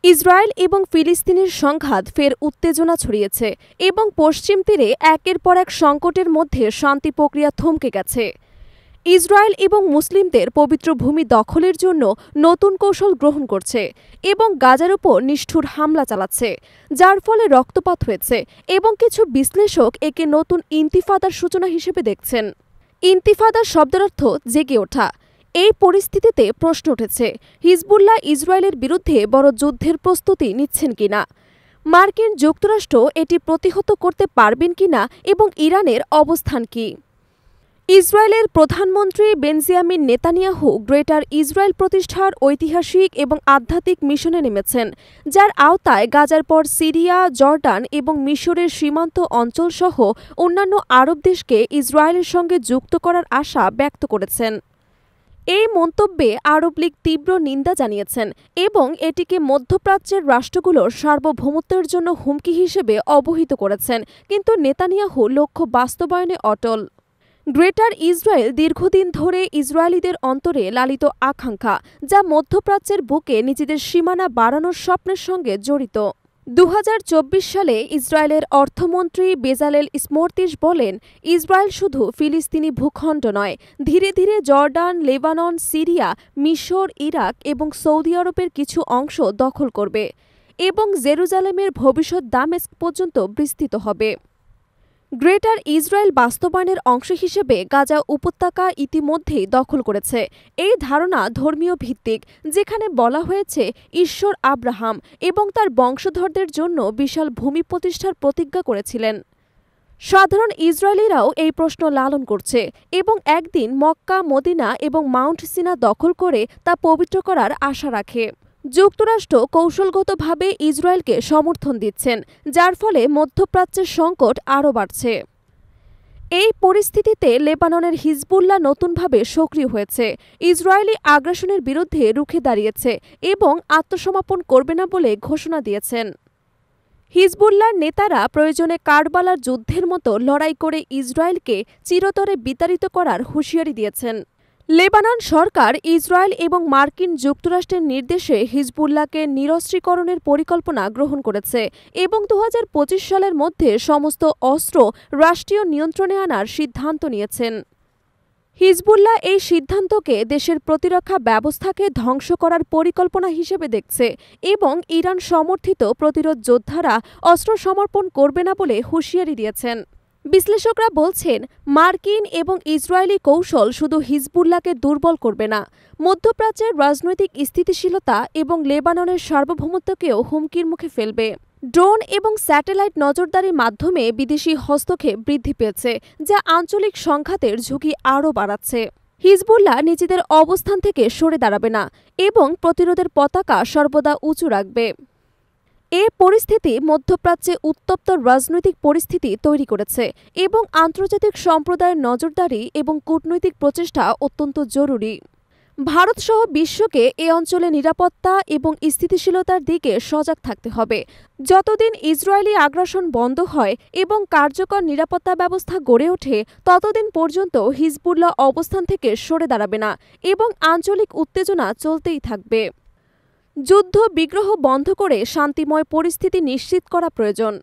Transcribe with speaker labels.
Speaker 1: Israel এবং ফিলিস্তিনের সংঘাত ফের উত্তেজনা ছড়িয়েছে এবং পশ্চিম তীরে একের পর এক সংকটের মধ্যে শান্তি প্রক্রিয়া থমকে গেছে। ইসরায়েল এবং মুসলিমদের পবিত্র ভূমি দখলের জন্য নতুন কৌশল গ্রহণ করছে এবং গাজার উপর নিষ্ঠুর হামলা চালাচ্ছে, যার ফলে রক্তপাত হয়েছে এবং কিছু বিশ্লেষক একে নতুন ইন্তিফাদার সূচনা হিসেবে দেখছেন। ইন্তিফাদার শব্দের অর্থ জেগে ওঠা। এই পরিস্থিতিতে প্রশ্ন উঠেছে, হিজবুল্লাহ ইসরায়েলের বিরুদ্ধে বড় যুদ্ধের প্রস্তুতি নিচ্ছেন কিনা, মার্কিন যুক্তরাষ্ট্র এটি প্রতিহত করতে পারবেন কিনা এবং ইরানের অবস্থান কি। ইসরায়েলের প্রধানমন্ত্রী বেনজামিন নেতানিয়াহু গ্রেটার ইসরায়েল প্রতিষ্ঠার ঐতিহাসিক এবং আধ্যাত্মিক মিশনে নেমেছেন, যার আওতায় গাজার পর সিরিয়া, জর্ডান এবং মিশরের সীমান্ত অঞ্চলসহ অন্যান্য আরব দেশকে ইসরায়েলের সঙ্গে যুক্ত করার আশা ব্যক্ত করেছেন। এই মন্তব্যে আরব লীগ তীব্র নিন্দা জানিয়েছেন এবং এটিকে মধ্যপ্রাচ্যের রাষ্ট্রগুলোর সার্বভৌমত্বের জন্য হুমকি হিসেবে অবহিত করেছেন, কিন্তু নেতানিয়াহু লক্ষ্য বাস্তবায়নে অটল। গ্রেটার ইসরায়েল দীর্ঘদিন ধরে ইসরায়েলিদের অন্তরে লালিত আকাঙ্ক্ষা, যা মধ্যপ্রাচ্যের বুকে নিজেদের সীমানা বাড়ানোর স্বপ্নের সঙ্গে জড়িত। 2024 সালে ইসরায়েলের অর্থমন্ত্রী বেজালেল স্মোট্রিচ বলেন, ইসরায়েল শুধু ফিলিস্তিনি ভূখণ্ড নয়, ধীরে ধীরে জর্ডান, লেবানন, সিরিয়া, মিশর, ইরাক এবং সৌদি আরবের কিছু অংশ দখল করবে এবং জেরুজালেমের ভবিষ্যৎ দামেস্ক পর্যন্ত বিস্তৃত হবে। গ্রেটার ইসরায়েল বাস্তবায়নের অংশ হিসেবে গাজা উপত্যকা ইতিমধ্যেই দখল করেছে। এই ধারণা ধর্মীয় ভিত্তিক, যেখানে বলা হয়েছে ঈশ্বর আব্রাহাম এবং তার বংশধরদের জন্য বিশাল ভূমি প্রতিষ্ঠার প্রতিজ্ঞা করেছিলেন। সাধারণ ইসরায়েলিরাও এই প্রশ্ন লালন করছে এবং একদিন মক্কা, মদিনা এবং মাউন্ট সিনা দখল করে তা পবিত্র করার আশা রাখে। যুক্তরাষ্ট্র কৌশলগতভাবে ইসরায়েলকে সমর্থন দিচ্ছেন, যার ফলে মধ্যপ্রাচ্যের সংকট আরও বাড়ছে। এই পরিস্থিতিতে লেবাননের হিজবুল্লাহ নতুনভাবে সক্রিয় হয়েছে, ইসরায়েলি আগ্রাসনের বিরুদ্ধে রুখে দাঁড়িয়েছে এবং আত্মসমর্পণ করবে না বলে ঘোষণা দিয়েছেন। হিজবুল্লাহর নেতারা প্রয়োজনে কারবালার যুদ্ধের মতো লড়াই করে ইসরায়েলকে চিরতরে বিতাড়িত করার হুঁশিয়ারি দিয়েছেন। লেবানন সরকার ইসরায়েল এবং মার্কিন যুক্তরাষ্ট্রের নির্দেশে হিজবুল্লাহকে নিরস্ত্রীকরণের পরিকল্পনা গ্রহণ করেছে এবং 2025 সালের মধ্যে সমস্ত অস্ত্র রাষ্ট্রীয় নিয়ন্ত্রণে আনার সিদ্ধান্ত নিয়েছেন। হিজবুল্লাহ এই সিদ্ধান্তকে দেশের প্রতিরক্ষা ব্যবস্থাকে ধ্বংস করার পরিকল্পনা হিসেবে দেখছে এবং ইরান সমর্থিত প্রতিরোধ যোদ্ধারা অস্ত্র সমর্পণ করবে না বলে হুঁশিয়ারি দিয়েছেন। বিশ্লেষকরা বলছেন, মার্কিন এবং ইসরায়েলি কৌশল শুধু হিজবুল্লাহকে দুর্বল করবে না, মধ্যপ্রাচ্যের রাজনৈতিক স্থিতিশীলতা এবং লেবাননের সার্বভৌমত্বকেও হুমকির মুখে ফেলবে। ড্রোন এবং স্যাটেলাইট নজরদারির মাধ্যমে বিদেশি হস্তক্ষেপ বৃদ্ধি পেয়েছে, যা আঞ্চলিক সংঘাতের ঝুঁকি আরও বাড়াচ্ছে। হিজবুল্লাহ নিজেদের অবস্থান থেকে সরে দাঁড়াবে না এবং প্রতিরোধের পতাকা সর্বদা উঁচু রাখবে। এ পরিস্থিতি মধ্যপ্রাচ্যে উত্তপ্ত রাজনৈতিক পরিস্থিতি তৈরি করেছে এবং আন্তর্জাতিক সম্প্রদায়ের নজরদারি এবং কূটনৈতিক প্রচেষ্টা অত্যন্ত জরুরি। ভারতসহ বিশ্বকে এ অঞ্চলে নিরাপত্তা এবং স্থিতিশীলতার দিকে সজাগ থাকতে হবে। যতদিন ইসরায়েলি আগ্রাসন বন্ধ হয় এবং কার্যকর নিরাপত্তা ব্যবস্থা গড়ে ওঠে, ততদিন পর্যন্ত হিজবুল্লাহ অবস্থান থেকে সরে দাঁড়াবে না এবং আঞ্চলিক উত্তেজনা চলতেই থাকবে। যুদ্ধ বিগ্রহ বন্ধ করে শান্তিময় পরিস্থিতি নিশ্চিত করা প্রয়োজন।